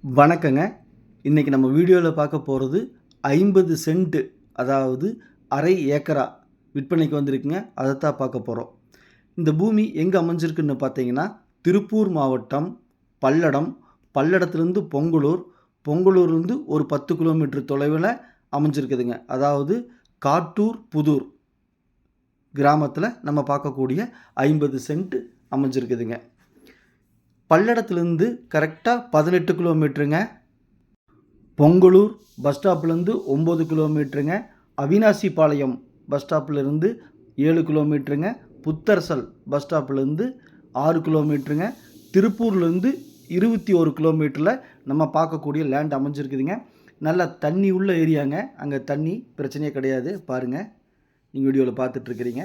வணக்கங்க. இன்றைக்கி நம்ம வீடியோவில் பார்க்க போகிறது 50 சென்ட், அதாவது அரை ஏக்கரா விற்பனைக்கு வந்திருக்குங்க. அதைத்தான் பார்க்க போகிறோம். இந்த பூமி எங்கே அமைஞ்சிருக்குன்னு பார்த்தீங்கன்னா, திருப்பூர் மாவட்டம் பல்லடம், பல்லடத்துலேருந்து பொங்கலூர், பொங்கலூர்லேருந்து ஒரு 10 கிலோமீட்டர் தொலைவில் அமைஞ்சிருக்குதுங்க. அதாவது காட்டூர் புதூர் கிராமத்தில் நம்ம பார்க்கக்கூடிய 50 சென்ட் அமைஞ்சிருக்குதுங்க. பல்லடத்துலேருந்து கரெக்டாக 18 கிலோமீட்டருங்க. பொங்கலூர் பஸ் ஸ்டாப்லேருந்து 9 கிலோமீட்டருங்க. அவினாசிபாளையம் பஸ் ஸ்டாப்லேருந்து 7 கிலோமீட்டருங்க. புத்தரசல் பஸ் ஸ்டாப்லேருந்து 6 கிலோமீட்டருங்க. திருப்பூர்லேருந்து 21 கிலோமீட்டரில் நம்ம பார்க்கக்கூடிய லேண்ட் அமைஞ்சிருக்குதுங்க. நல்லா தண்ணி உள்ள ஏரியாங்க. அங்கே தண்ணி பிரச்சனையே கிடையாது. பாருங்கள், நீங்கள் வீடியோவில் பார்த்துட்ருக்கிறீங்க.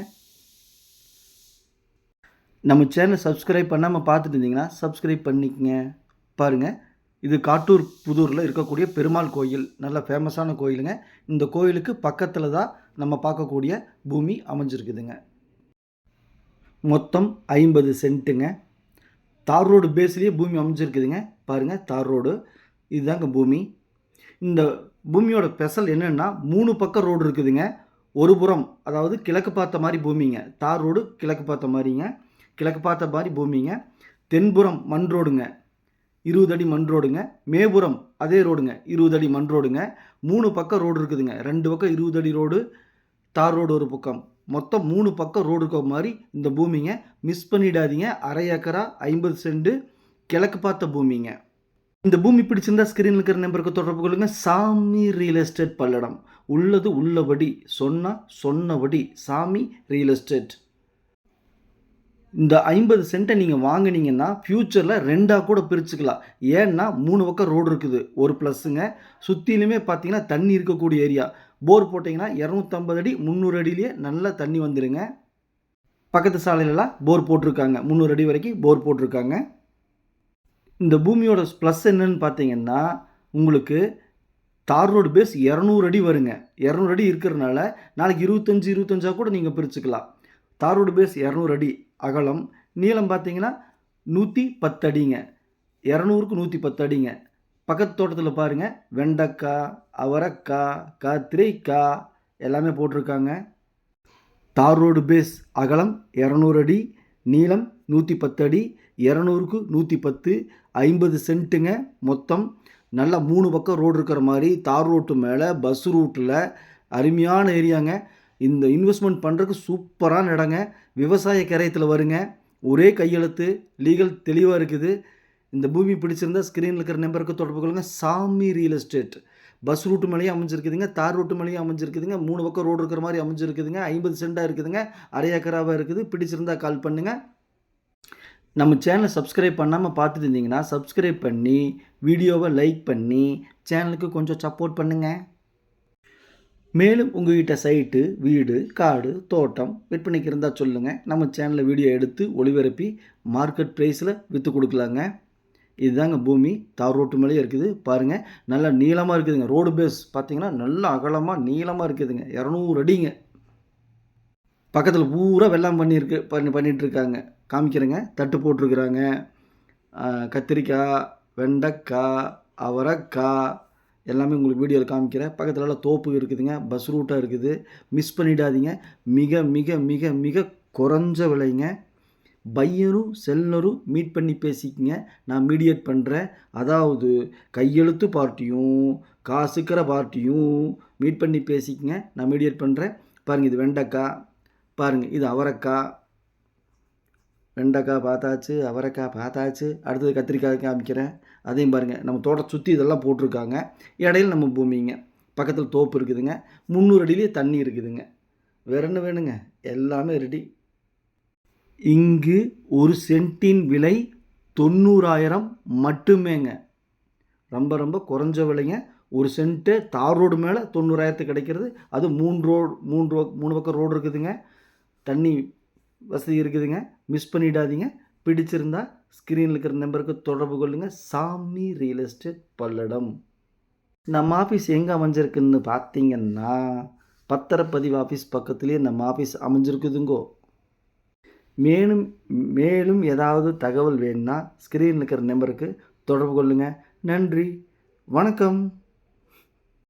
நம்ம சேனலை சப்ஸ்கிரைப் பண்ணாமல் பார்த்துட்டு இருந்தீங்கன்னா சப்ஸ்கிரைப் பண்ணிக்கங்க. பாருங்கள், இது காட்டூர் புதூரில் இருக்கக்கூடிய பெருமாள் கோயில், நல்ல ஃபேமஸான கோயிலுங்க. இந்த கோயிலுக்கு பக்கத்தில் தான் நம்ம பார்க்கக்கூடிய பூமி அமைஞ்சிருக்குதுங்க. மொத்தம் 50 சென்ட்டுங்க. தார் ரோடு பேஸ்லேயே பூமி அமைஞ்சிருக்குதுங்க. பாருங்கள், தார் ரோடு இதுதாங்க பூமி. இந்த பூமியோட ஸ்பெஷல் என்னென்னா 3 பக்கம் ரோடு இருக்குதுங்க. ஒரு புறம், அதாவது கிழக்கு பார்த்த மாதிரி பூமிங்க. தார் ரோடு கிழக்கு பார்த்த மாதிரிங்க, கிழக்கு பார்த்த மாதிரி பூமிங்க. தென்புறம் மண் ரோடுங்க, 20 அடி மண் ரோடுங்க. மேபுறம் அதே ரோடுங்க, 20 அடி மண் ரோடுங்க. 3 பக்கம் ரோடு இருக்குதுங்க. 2 பக்கம் 20 அடி ரோடு, தார் ரோடு ஒரு பக்கம். மொத்தம் 3 பக்கம் ரோடு இருக்க மாதிரி இந்த பூமிங்க. மிஸ் பண்ணிடாதீங்க. அரை ஏக்கரா 50 சென்ட் கிழக்கு பார்த்த பூமிங்க. இந்த பூமி பிடிச்சிருந்தா ஸ்க்ரீனில் இருக்கிற நம்பருக்கு தொடர்பு கொள்ளுங்க. சாமி ரியல் எஸ்டேட் பல்லடம். உள்ளது உள்ளபடி, சொன்னபடி சாமி ரியல் எஸ்டேட். இந்த 50 சென்ட்டை நீங்கள் வாங்கினீங்கன்னா ஃப்யூச்சரில் 2ஆக கூட பிரிச்சுக்கலாம். ஏன்னா 3 பக்கம் ரோடு இருக்குது. ஒரு ப்ளஸ்ஸுங்க. சுற்றிலுமே பார்த்தீங்கன்னா தண்ணி இருக்கக்கூடிய ஏரியா. போர் போட்டிங்கன்னா 250 அடி 300 அடியிலேயே நல்லா தண்ணி வந்துடுங்க. பக்கத்து சாலையிலலாம் போர் போட்டிருக்காங்க. 300 அடி வரைக்கும் போர் போட்டிருக்காங்க. இந்த பூமியோட ப்ளஸ் என்னன்னு பார்த்தீங்கன்னா, உங்களுக்கு தார் ரோடு பேஸ் 200 அடி வருங்க. 200 அடி இருக்கிறனால நாளைக்கு 25 கூட நீங்கள் பிரிச்சுக்கலாம். தார் ரோடு பேஸ் 200 அடி அகலம். நீளம் பார்த்தீங்கன்னா 110 அடிங்க. 200க்கு 110 அடிங்க. பக்கத்து தோட்டத்தில் பாருங்கள், வெண்டைக்காய், அவரைக்காய், கத்திரிக்காய் எல்லாமே போட்டிருக்காங்க. தார் ரோடு பேஸ் அகலம் 200 அடி, நீளம் 110 அடி, 200க்கு 110, 50 சென்ட்டுங்க மொத்தம். நல்லா 3 பக்கம் ரோடு இருக்கிற மாதிரி தார் ரோட்டு மேலே பஸ் ரூட்டில் அருமையான ஏரியாங்க. இந்த இன்வெஸ்ட்மெண்ட் பண்ணுறதுக்கு சூப்பரான இடங்க. விவசாய கரையத்தில் வருங்க. ஒரே கையெழுத்து, லீகல் தெளிவாக இருக்குது. இந்த பூமி பிடிச்சிருந்தால் ஸ்க்ரீனில் இருக்கிற நம்பருக்கு தொடர்பு கொள்ளுங்கள். சாமி ரியல் எஸ்டேட். பஸ் ரூட்டு மேலேயும் அமைஞ்சிருக்குதுங்க, தார் ரூட்டு மேலேயும் அமைஞ்சிருக்குதுங்க. 3 பக்கம் ரோடு இருக்கிற மாதிரி அமைஞ்சிருக்குதுங்க. 50 சென்ட்டாக இருக்குதுங்க. அரை ஏக்கராவாக இருக்குது. பிடிச்சிருந்தா கால் பண்ணுங்கள். நம்ம சேனலை சப்ஸ்கிரைப் பண்ணாமல் பார்த்துட்டு இருந்தீங்கன்னா சப்ஸ்கிரைப் பண்ணி வீடியோவை லைக் பண்ணி சேனலுக்கு கொஞ்சம் சப்போர்ட் பண்ணுங்கள். மேலும் உங்கள்கிட்ட சைட்டு, வீடு, காடு, தோட்டம் விற்பனைக்கு இருந்தால் சொல்லுங்கள். நம்ம சேனலில் வீடியோ எடுத்து ஒளிபரப்பி மார்க்கெட் ப்ரைஸில் விற்று கொடுக்கலாங்க. இதுதாங்க பூமி. தார் ரோட்டு மேலேயே இருக்குது. பாருங்கள், நல்லா நீளமாக இருக்குதுங்க. ரோடு பேஸ் பார்த்தீங்கன்னா நல்லா அகலமாக நீளமாக இருக்குதுங்க. 200 அடிங்க. பக்கத்தில் பூரா வெள்ளாம் பண்ணிகிட்ருக்காங்க. காமிக்கிறேங்க. தட்டு போட்டிருக்கிறாங்க. கத்திரிக்காய், வெண்டைக்காய், அவரைக்காய் எல்லாமே உங்களுக்கு வீடியோவில் காமிக்கிறேன். பக்கத்துலலாம் தோப்பு இருக்குதுங்க. பஸ் ரூட்டாக இருக்குது. மிஸ் பண்ணிடாதீங்க. மிக மிக மிக மிக குறைஞ்ச விலைங்க. பையரும் செல்லரும் மீட் பண்ணி பேசிக்கங்க. நான் மீடியேட் பண்ணுறேன். அதாவது கையெழுத்து பார்ட்டியும் காசுக்கிற பார்ட்டியும் மீட் பண்ணி பேசிக்கங்க. நான் மீடியேட் பண்ணுறேன். பாருங்கள், இது வெண்டைக்காய். பாருங்கள், இது அவரைக்காய். வெண்டைக்காய் பார்த்தாச்சு, அவரைக்காய் பார்த்தாச்சு. அடுத்தது கத்திரிக்காய் காமிக்கிறேன். அதையும் பாருங்கள். நம்ம தோட்டத்தை சுற்றி இதெல்லாம் போட்டிருக்காங்க. இடையில நம்ம பூமிங்க. பக்கத்தில் தோப்பு இருக்குதுங்க. 300 அடியிலே தண்ணி இருக்குதுங்க. வேறு என்ன வேணுங்க? எல்லாமே ரெடி. இங்கு ஒரு சென்ட்டின் விலை 90,000 மட்டுமேங்க. ரொம்ப ரொம்ப குறைஞ்ச விலைங்க. ஒரு சென்ட்டு தார் ரோடு மேலே 90,000 கிடைக்கிறது. அது 3 பக்கம் ரோடு இருக்குதுங்க. தண்ணி வசதி இருக்குதுங்க. மிஸ் பண்ணிடாதீங்க. பிடிச்சிருந்தா ஸ்க்ரீனில் இருக்கிற நம்பருக்கு தொடர்பு கொள்ளுங்கள். சாமி ரியல் எஸ்டேட் பல்லடம். நம்ம ஆஃபீஸ் எங்கே அமைஞ்சிருக்குன்னு பார்த்தீங்கன்னா, பத்திரப்பதிவு ஆஃபீஸ் பக்கத்துலேயே நம்ம ஆஃபீஸ் அமைஞ்சிருக்குதுங்கோ. மேலும் ஏதாவது தகவல் வேணும்னா ஸ்க்ரீனில் இருக்கிற நம்பருக்கு தொடர்பு கொள்ளுங்கள். நன்றி, வணக்கம்.